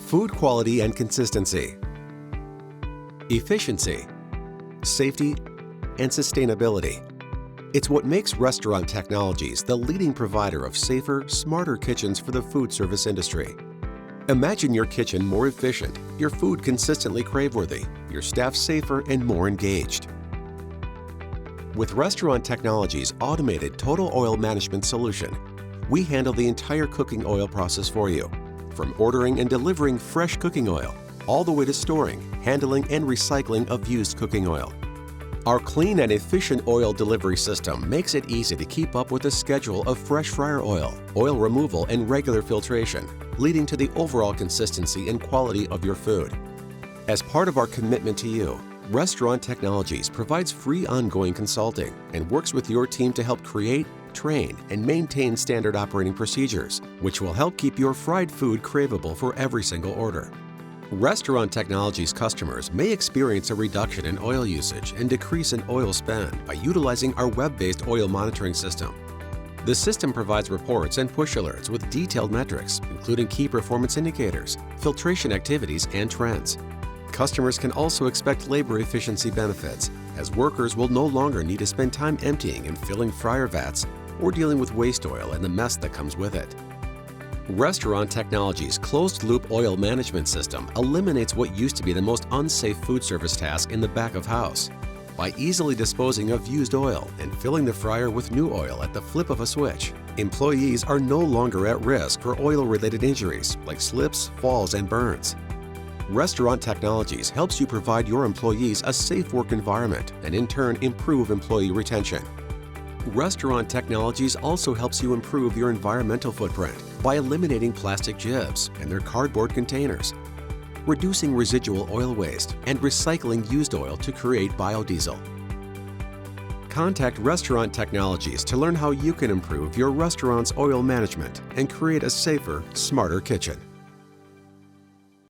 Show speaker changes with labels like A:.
A: food quality and consistency, efficiency, safety, and sustainability. It's what makes Restaurant Technologies the leading provider of safer, smarter kitchens for the food service industry. Imagine your kitchen more efficient, your food consistently crave-worthy, your staff safer and more engaged. With Restaurant Technologies' automated total oil management solution, we handle the entire cooking oil process for you, from ordering and delivering fresh cooking oil, all the way to storing, handling, and recycling of used cooking oil. Our clean and efficient oil delivery system makes it easy to keep up with the schedule of fresh fryer oil, oil removal, and regular filtration, leading to the overall consistency and quality of your food. As part of our commitment to you, Restaurant Technologies provides free ongoing consulting and works with your team to help create, train, and maintain standard operating procedures, which will help keep your fried food craveable for every single order. Restaurant Technologies customers may experience a reduction in oil usage and decrease in oil spend by utilizing our web-based oil monitoring system. The system provides reports and push alerts with detailed metrics, including key performance indicators, filtration activities, and trends. Customers can also expect labor efficiency benefits, as workers will no longer need to spend time emptying and filling fryer vats or dealing with waste oil and the mess that comes with it. Restaurant Technologies' closed-loop oil management system eliminates what used to be the most unsafe food service task in the back of house. By easily disposing of used oil and filling the fryer with new oil at the flip of a switch, employees are no longer at risk for oil-related injuries like slips, falls, and burns. Restaurant Technologies helps you provide your employees a safe work environment and in turn improve employee retention. Restaurant Technologies also helps you improve your environmental footprint by eliminating plastic jibs and their cardboard containers, reducing residual oil waste, and recycling used oil to create biodiesel. Contact Restaurant Technologies to learn how you can improve your restaurant's oil management and create a safer, smarter kitchen.